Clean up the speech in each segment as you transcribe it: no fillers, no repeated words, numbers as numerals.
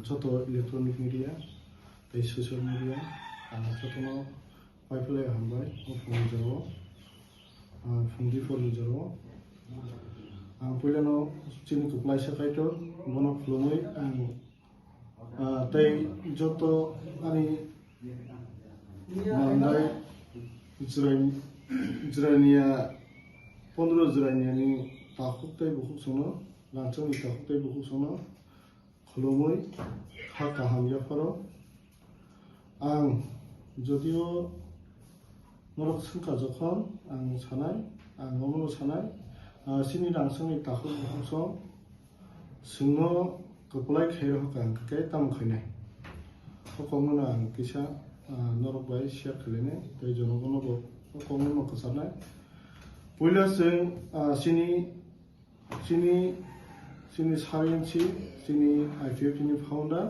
যত electronic media এই social media যতनो पाइपलाय हामबाय फुंनि जराव फुंदि फरनि जराव पहिलानो चिनि कुप्लाय सकायथ बनो खुलुमै तै जत आनि मानदाय जिरायनिया 15 जिरायनियानि ताखुकताय बुखुसनो लांचोनि ताखुकताय बुखुसनो खुलुमै खा काहामजाफारो आं जदिও नरक संखा जखन आं सानाय आं नमनो सानाय सिनि रांसंनि ताखु बुखुसं सिंनो कपलाय खेर हकां के ताम खैनाय हकमनो आं किसा नरक बाय शेयर खलेने तै जनगणबो हकमनो मखसानाय पहिला जों सिनि सारिन्सि सिनि IPFT नि फाउन्डार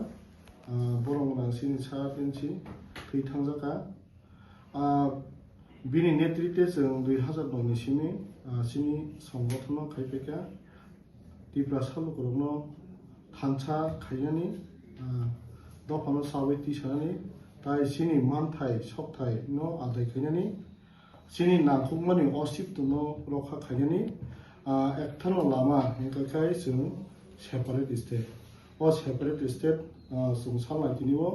बरंगना सिनि सारिन्सि थैथांजाका बिनि नेतृत्वे जों 2009 सिनि सिनि संगठन खायफेका तिब्रा सालुकरनो थांसा खायनानि दफानो सावै तिसानि ताय सिनि मानथाय सबथाय न आदाय खायनानि सिनि नाखुकमानि अस्तित्वनो रखा खायनानि एकथानो लामा हेंखाखाय जों सेपारेट स्टेट सेपारेट स्टेट जों सामलायथिनिबो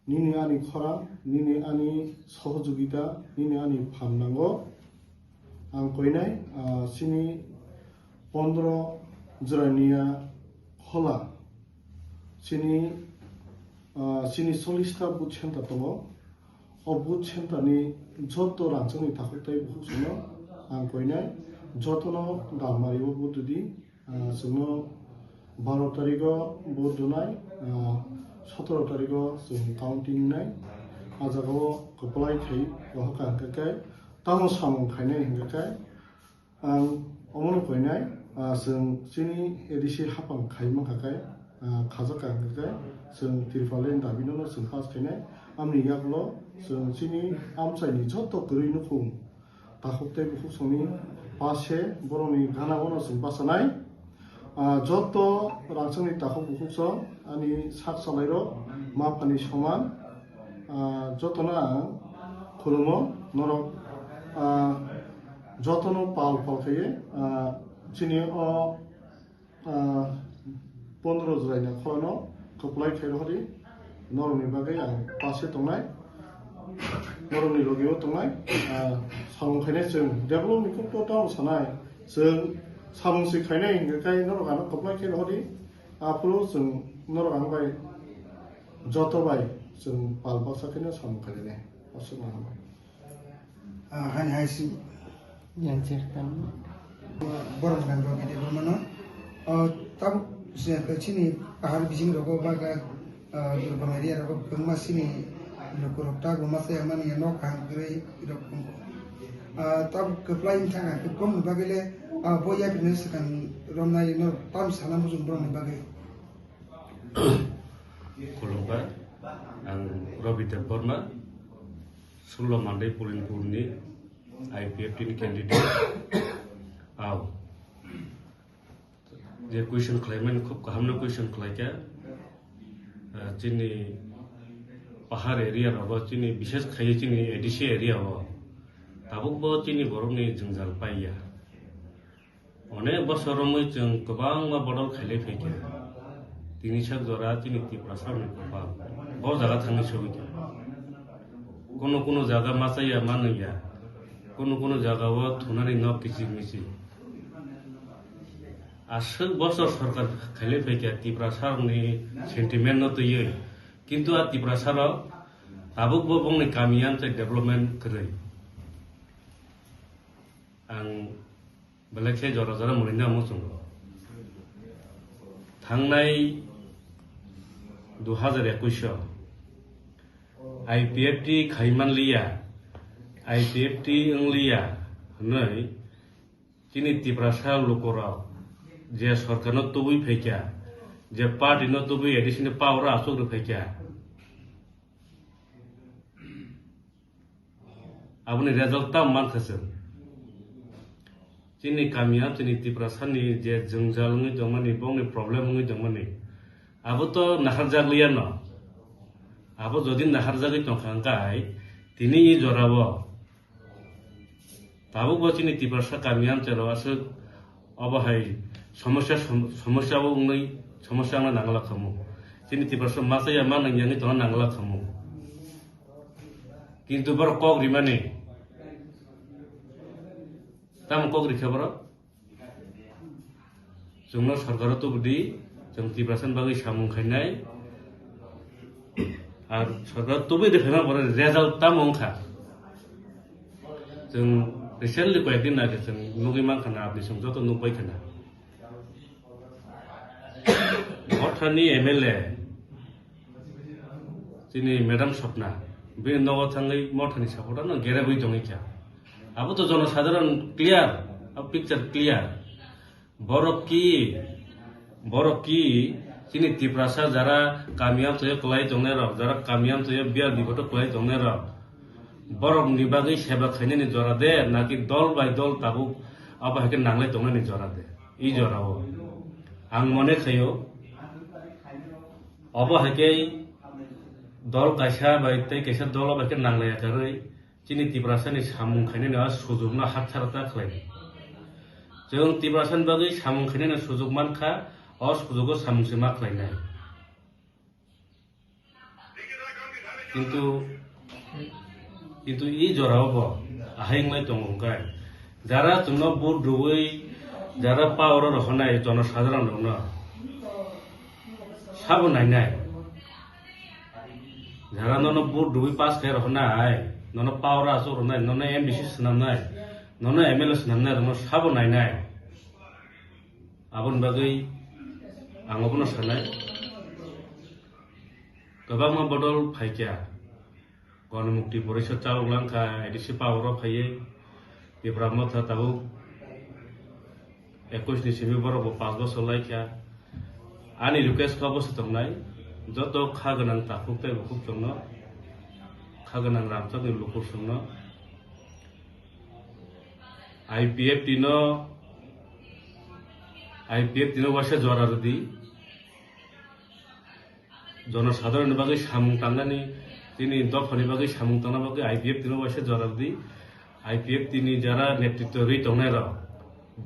निनि आनि खरा निनि आनि सहयोगिता निनि आनि फाननांगौ आं कइनाय सिनि 15 जिरायनिया खला सिनि 40टा बुथ सेन्टार दङ बुथ सेन्टारनि जत रांचोनि थाखुकताय बुखुसनो आं कइनाय जतनो दामारिबो बुथदि जोंनो 12 तारिखआव बुथ दुनाय 17 तारिखआव जों काउन्टिं नाय आजागाव कपलाय खाय बहका हकाय तामो सामं खायनाय हकाय आं अमनो कइनाय जों सिनि एडिसि हापां खायमा हकाय खाजाका हकाय जों तिरफालेन दाबिनो जों पास खायनाय आमनि यागलो जों सिनि आमसायनि जत गरैनो खुं ताखुकताय बुखुसंनि पासे बरनि गानावनो जों पासानाय जत रांचोनि ताखुक बुखुसं आनि साक सालायरो माफानि समान जतना खुलुमो नरक जतनो पाल खायो चिनि 15 जिरायना खनो कपलाय खेरहरि नरमनि बागै आं पासे दंनाय नरमनि लगियाव दंनाय सामं खायनाय जों डेभलपनि कम्पिउटार सानाय जों सामंसि खायनाय हिंगाखाय नरगानो कपलाय खेरहरि आफुलो जों नरगानो बाय जत बाय जों पाल बासाखैनो सामं खायनाय पासे माहाबाय हाय हायसि यांचेर kan borong kan ro gede bomono tab sini pahar bijing rogo baga durbangaria rogo pengma sini lokorokta gomase amani no kan grei rokom tab keplain thanga ke kom bagele boya business kan romnai no tam sana mujung borong bagai खुलुमबाय आं रबिदेव Burma 16 मान्दै पुलिंपुरनि IPFT नि candidate आव जे question खालामनाय खूब गाहामनो question खालायका जोंनि पाहार area Rao जोंनि विशेष खायै जोंनि एडिसि एरिया राव दाबोबो जोंनि बर'नि जोंजाल पाइया अनेक बोसोरावनो जों गोबां मा बदल खायलाय फैखा तिनि साक जरा तिनि तिप्रा सामनि कपा बहुत जगह थांनि सुबिदा कोनो जगह मा जाया मा नैया कोनो जगह थुनानै न किसि मिसि आसक बसर सरकार खायलाय फैखा तिप्रा सारनि सेंटिमेन्ट न तैयो किन्तु आ तिप्रा साराव दाबोबो बंनि गामियान जाय डेभलपमेन्ट करै आं बेलेखे जरा जरा मोनैना मोसं थांनाय 2021 IPFT खायमानलिया IPFT अंलिया नै चिनि तिप्रासा लोकराव जे सरकारनो तबुई फैका जे पार्टीनो तबुई एडिशनल पावर आसुक फैका आबुनि रिजल्ट ता मान खसो चिनि गामिया चिनि तिप्रासानि जे जोंजालनि दंमानि बंनि प्रब्लेम नि दंमानि abo to nahar jaglia no abo jodi nahar jagi tongkhangkai tini i jorabo tabuk bo chini tiprasa kamiam chero asuk অবহাই সমস্যাও উন্নই সমস্যা আমরা নাংলা খামু চিনি তিপ্রাসা মাসে আমার নাঙ্গি তো নাংলা খামু কিন্তু বড় কক রিমানে তাম কক রিখা বড় जोंनो सरकार तो बुद्धि जों तिप्रासान बागै सामुं खायनाय आरो सरकार तो बे देखना बड़ रेजाल्ट ताम अंखा जों रिसेंटली कয়েকদিন আগে जों नुगै मानखाना आपनि संजत नुबाय खाना मथानि एमएलए जोंनि मेडाम सपना बे न'आव थाङै मथानि सापर्टानो गेराबै दङैखा आबो तो जनसाधारण क्लियार अब पिक्चर क्लियार বড় কি চিনি তিপ্রাসা যারা কামিয়াম তৈরি কলাই দংনে রক যারা কামিয়াম তৈরি বিয়ার বিগত কলাই দংনে রক বড় নিবাগৈ সেবা খাইনি জরা দে নাকি দল বাই দল তাবু আবাহাকে নাংলাই দংনে জরা দে ই জরাও আং মনে খাইও অবহাকে দল কাইসা বাই তাই কাইসা দল আবাহাকে নাংলাই আকাरै চিনি তিপ্রাসানি সামুं খাইনি না সুযোগনা হাত ছাড়াতা খালাই जों तिप्रासान बागै सामुं खायनायनि सुजुग मानखा सुजुगो सामुंसे मा खालायनाय কিন্তু ই জরাবো আহাইংলাই দংगाय যারা তোমরা ভোট দুই যারা পাওয়ার রহনায় জনসাধারণ দङ সাবো নাইনাय যারা নন ভোট দুই পাস খায় রহনায় নন পাওয়ার আসো রহনায় নন এমবিসি সনামনাय ननो एमएलए सनामनाय दङ साबो नायनाय आबन बागै आंबो सानाय गोबां मा बदल फायखा गणमुक्ति परिषद चालुलांखा एडिसि पावर फायो बेब्रा मथा ताबो 21 नि सिमि बरबो 5 बছর लायखा आनि रिक्वेस्ट खाबो सतंनाय जत खागोनां ताखुकताय बुकुक दङ खागोनां रामसानि लुकुर संनो IPF tino wase jora rudi জনসাধারণ বাগৈ সামুং টাঙ্গানি তিনি দফানি বাগৈ সামুং টাঙ্গা বাগৈ IPF tino wase jora rudi IPF tini যারা নেতৃত্ব রই দংনাই র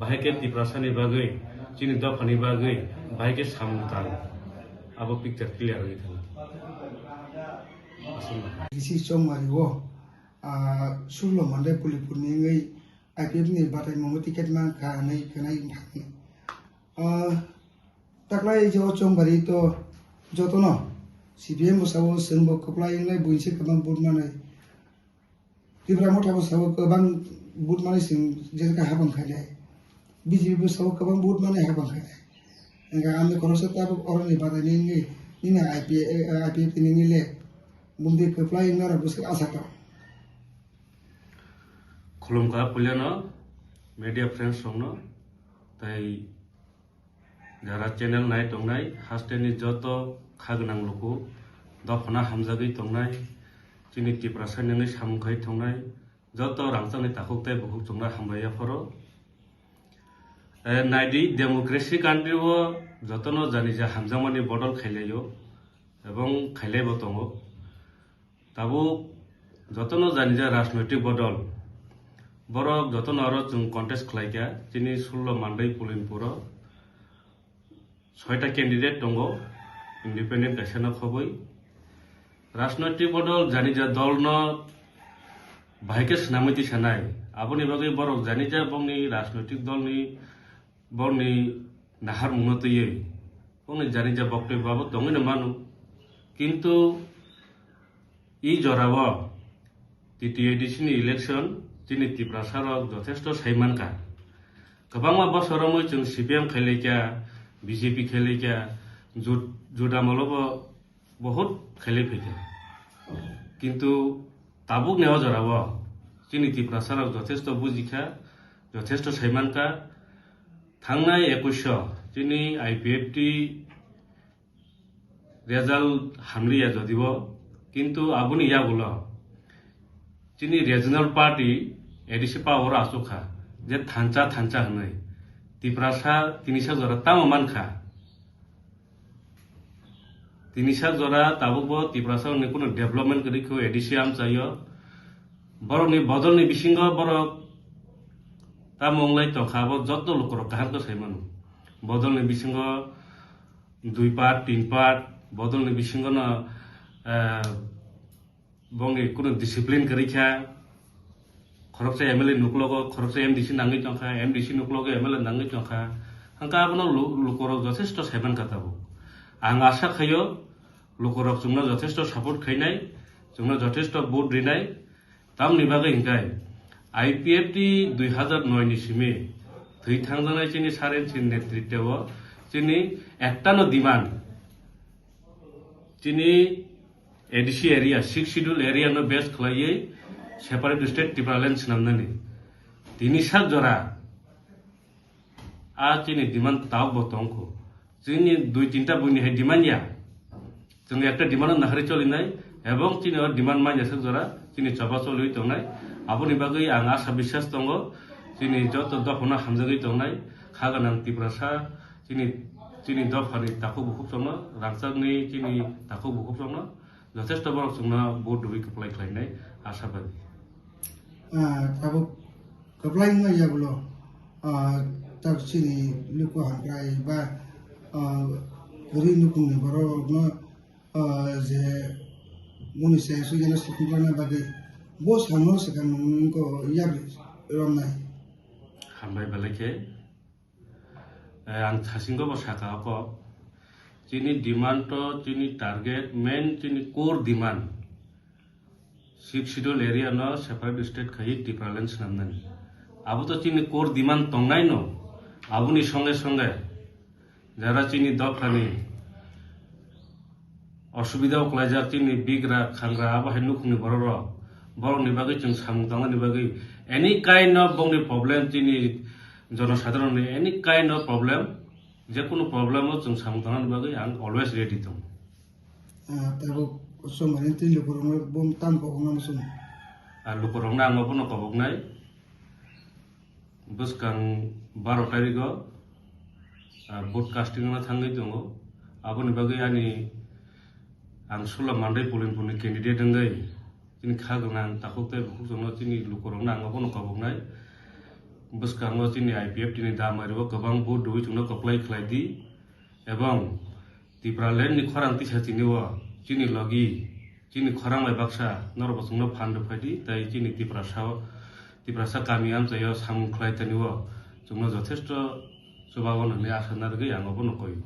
বাহাইকে তিপ্রাসানি বাগৈ তিনি দফানি বাগৈ বাহাইকে সামুং টাং আবো পিকচার ক্লিয়ার হই থাকা isi chomariwo sulo mande pulipur ningai IPF ni batai mongo tiket man kanai kanai thang taklai jo chombari to jotono CPM sabo senbo koplai ngai buinse kabang bud manai tibra motha sabo kabang bud manai sing jeka habang khalai BJP sabo kabang bud manai habang khalai enga amne korose tabu orani batai ningai nina IPF ni le mundi koplai ngara busik asata खुलुमखा पुलियानो media friends संनो ताई যারা channel নাই দंनाय हास्टेनि जत खागोनां लुकु दफना हामजागै दंनाय जोंनि तिप्रासानि सामुंखाय दंनाय जत रांसानि ताखुकताय बुहुक दंना हामबाया furrow नाइदि democracy कान्ट्रिओ जतनो जानि जा हामजामानि बदल खायलायो এবং खायलायबो दङ ताबो जतनो जानि जा राजनैतिक बदल बरक जतन आरो जों कन्टेस्ट खालायगा दिनै 16 मान्दै पुलिनपुर 6টা कैंडिडेट दङ इंडिपेंडेंट गायसना खबै राजनैतिक बदल जानि जा दलनो बाहायके सनामिति सानाय आबनि बागै बरक जानि जा बंनि राजनैतिक दलनि बरनि नाहार मुनतयै बंनि जानि जा बक्तव्यबाबो दङैनो मानु किन्तु इ जराबो तृतीय एडिशननि इलेक्शन दिनै तिप्रासाराव যথেষ্ট साइमानखा गोबां बोसोरावनो जों CPM खायलायखा BJP खायलायखा जुदामलबो बहुत खायलायफैखा किन्तु ताबुक नेवा जराबो दिनै तिप्रासाराव যথেষ্ট बुजिखा যথেষ্ট साइमानखा थांनाय 21 दिनै IPF रेजाल्ट हामलिया जदिबो किन्तु आबुनि यागुलो दिनै रिजनल पार्टी एडिसि पावर आसुखा जे थांचा होनै तिप्रासा तिनिसा जरा ताम मानखा তিনিশা জরা তাবুকবো তিপ্রাসা কোনো ডেভেলপমেন্ট করিখো এডিসি আমচাইও বরনি বদলনি বিসিঙ্গ বরক তা মংলাই তখাবো যত লোকরক কাহানকো সাইমান বদলনি বিসিঙ্গ 2 পার্ট 3 পার্ট বদলনি বিসিঙ্গ না বঙ্গে কোনো ডিসিপ্লিন করিখা খরকসা এমএলএ নুকলগো খরকসা এমডিসি নাঙ্গি চংখা এমডিসি নুকলগো এমএলএ নাঙ্গি চংখা হাঙ্কা আবনো লোকরক যথেষ্ট সাইমান কাতাবো आं आशा खायो लोकरक जोंनो जथेष्ट सापर्ट खायनाय जोंनो जथेष्ट भोट रिनाय तामनि बागै हिंखाय आईपीएफटी 2009 नि सिमे थै थांजानाय जोंनि सारेनसिन नेतृत्वआव जोंनि एकटानो डिमान्ड जोंनि एडिसि एरिया 6 शिड्यूल एरिया नो बेस खालायै सेपारेट स्टेट टिप्रालेण्ड सिनामनानै तिनिसा जरा आ जोंनि डिमान्ड ताव बतंखौ जोंनि 2-3टा बयनिहाय डिमान्ड या जों एकटा डिमान्ड नाहारि चलिनाय एवं जोंनि डिमान्ड माइनासक जरा जोंनि चबा चलि दंनाय आबनि बागै आं आशा बिश्वास दङ जोंनि जत दफना हामजागै दंनाय खागानां तिप्रासा जोंनि दफानि ताखौ बुखुबसंनो रांसारनि जोंनि ताखौ बुखुबसंनो जथेष्ट बरक जोंना भोट दुबि कप्लाय खालायनाय आशाबादि ताबो कप्लाय मायाबलो ताब सिनि लुको हामग्राय बा गरीब नुकुंनि बर'नो जे मुनिसे सुजेना सुकुंग्राना बागै बस हामनो सेखानमोनखौ याबि रमनाय हामबाय बालायखे आं थासिंगो बसाखाखौ जोंनि डिमान्ड तो जोंनि टारगेट मेन जोंनि कोर डिमान्ड 6 शिड्यूल एरिया न सेपारेट स्टेट खायि टिप्रालेण्ड सिनामनानै आबो तो जोंनि कोर डिमान्ड दंनाय न आबुनि संगे संगे যারা চিনি দফানি অসুবিধা কলাইজার চিনি বিগ্রা খাংগ্রা আবাহাই নুকুনি বড়নি বাগৈ जों সামুদাংনি বাগৈ এনি কাইন্ড অফ বংনি প্রবলেম চিনি জনসাধারণनि এনি কাইন্ড অফ প্রবলেম যে কোনো প্রবলেমও जों সামুদাংনি বাগৈ आं অলওয়েজ রেডি दं ताबो समनि तिन लोकरनो बम ताम बगना मसुन আর লোকরংনা आङो बनो कबगनाय बसकां 12 तारिखआव ब्रडकास्टिं थांगै दङ आबनि बागै आं सुला मान्दै पुलिंपुरनि केन्डिडेट दंगै जोंनि खागोनां ताखौते बुखुजोंनो जोंनि लोकरंनो आङो बनो कबगनाय बसकाङो जोंनि आईपीएफ दिनै दामारिबो गोबां भोट दुबि जोंनो कप्लाय खालायदि एवं टिप्रालेण्डनि खरांथि साथिनिव जोंनि लगि जोंनि खरांलाय बाक्सा नरबसंनो फान्द फायदि ताइ जोंनि तिप्रासा गामि आमचायाव सामुं खालायतानिव जोंनो जथेष्ट जबाब होननानै आसा नारगै आङो बनो कयो